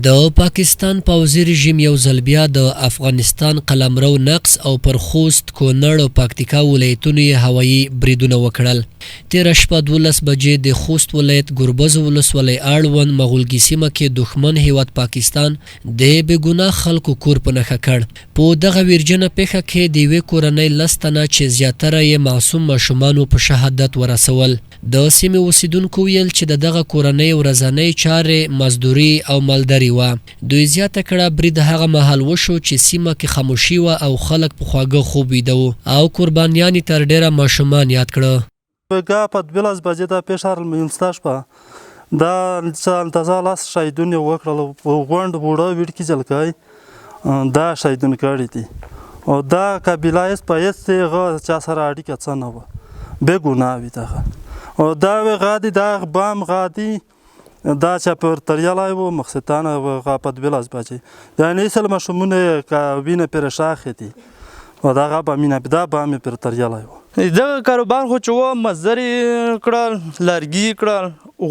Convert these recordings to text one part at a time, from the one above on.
د پاکستان پوځي رژیم یو ځل بیا د افغانستان قلمرو نقص او پر خوست، کونړ او پکتیکا ولایتونو یې هوایي بریدونه وکړل. تېره شپه 12 بجې د خوست ولایت ګربز ولسوالۍ اړوند مغولګي سیمه کې دښمن هیواد پاکستان د بېګناه خلکو کور په نښه کړ. په دغه ویرجنه پیښه کې د یوې کورنۍ 10 تنه چې زیاتره یې معصوم ماشومانو په شهادت ورسول. د سیمې اوسیدونکو ویل چې د دغه کورنۍ ورځنۍ چارې مزدوري او مالداري وه. دوی زیاته کړه برید هغه مهال وشو چې سیمه کې خاموشي وه او خلک په خواږه خوب ویده وو او قربانیان یې تر ډېره ماشومان یاد کړه. په 12 بجې دا پیښه رامیلسته شوه. دا اندازه 10 شهیدونه یې وکړل. په غونډ وړه ویډکي جلګی دا شهیدونه کړي دي او دا قبیله یې په هېڅ هغه چا سره اړیکه څه نه وه، بې ګناه وي دغه. او دا غادي دا بام غادي دا چې پر تریالی و مقصدانه په 12 بجې د نیسل ماشومونه وینه پرې شاخې دي او دغه بامینه دا بام پر تریالی و. دغه کاروبار خو چې و مزدري کړل، لرګي کړل،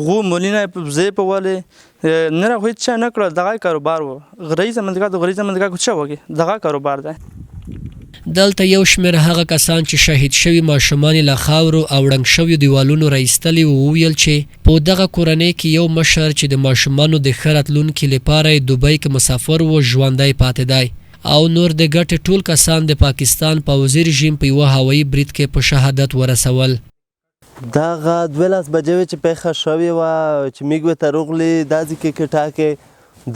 غو مولینه په ځای په ولې نه را هیڅ نه کړل. دغه کاروبار و. غریزه منځګه د غریزه منځګه کو څه وږي دغه کاروبار دی. دلته یو شمېر هغه کسان چې شهید شوي ماشومان له خاورو او ړنګ شویو دیوالونو راایستلي وو وویل چې په دغه کورنۍ کې یو مشر چې د ماشومانو د ښه راتلونکي لپاره یې دوبۍ کې مسافر و ژوندی پاتې دی او نور د ګټې ټول کسان د پاکستان پوځي رژیم په یوه هوایي برید کې په شهادت ورسول. دغه 12 بجې چې پیښه شوې وه چې میږ ورته راغلي دا ځای کې کټاکې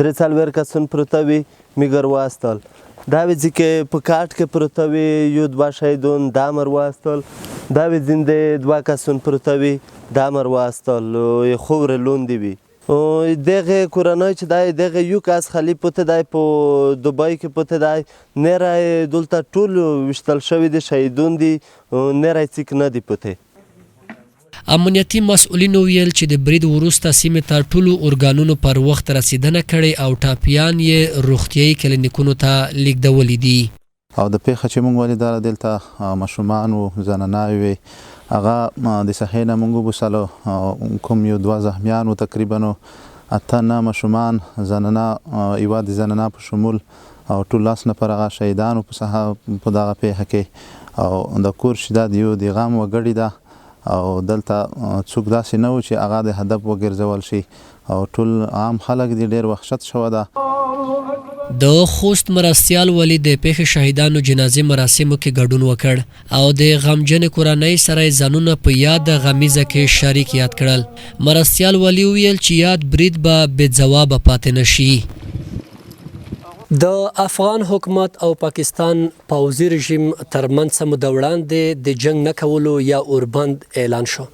43 کسان پروته وي میږ ور واستل. دا ویځي کې په کاټ کې پروته وي یو 2 شهیدون دا مر واستل. دا ویځین د 2 کسان پروته وي دا مر واستل خو ورلوندې وي. دغه کورنۍ چې دی دغه یو کس خلی پوته دی په دوبۍ کې پوته دی نه رای دلته ټول وشتل شوي دي شهیدون دي نه رای څیک نه دي پوته. امنیتي مسؤلینو ویل چې د برید وروسته سیمې ته ټولو ارګانونو پر وخت رسیدنه کړې او ټاپیان یې روغتیایي کلینیکونو ته لیږدولي دي. او د پیښه چې موږ ولیدله دلته ماشومان و، زناناوې وې، هغه د صحې نه موږ وبوسلو. کوم یو 2 زخمیان و تقریبا 8 ماشومان، زنانه یوه د زنانه په شمول او ټول 10 نفر هغه شهیدان په دغه پیښه کې. او د کور شیده د یو د غم وګړي ده او دلته څوک داسې نه و چې هغه د هدف وګرځول شي او ټول عام خلک دې ډېر وحشت شوه ده. د خوست مرستیال ولی د پیښې شهیدانو جنازې مراسمو کې ګډون وکړ او د غمجنې کورنۍ سره یې ځانونه په یاد غمیزه کې شریک یاد کړل. مرستیال ولی ویل چې یاد برید به بې ځوابه پاتې نشي. د افغان حکومت او پاکستان پوځي رژیم ترمنځ څه موده وړاندې د جنګ نه کولو یا اوربند اعلان شو،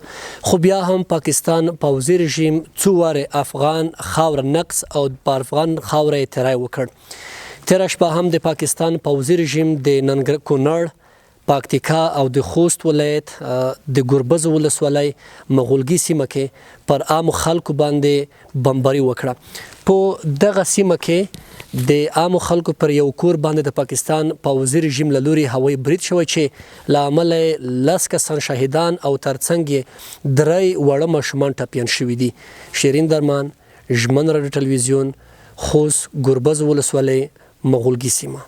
خو بیا هم پاکستان پوځي رژیم څو وارې افغان خاوره نقص او په افغان خاوره یې تیری وکړ. تېره شپه هم د پاکستان پوځي رژیم د کونړ، پکتیکا او د خوست ولایت د ګربز ولسوالۍ مغولګي سیمه کې پر عامو خلکو باندې بمباري وکړه. په دغه سیمه کې د عامو خلکو پر یو کور باندې د پاکستان پوځي رژیم له لوري هوایي برید شوی چې له امله یې 10 کسان شهیدان او ترڅنګ یې 3 وړه ماشومان ټپیان شوي دي. شیرین درمان، ژمن راډیو ټلویزیون، خوست ګربز ولسوالۍ مغولګي سیمه.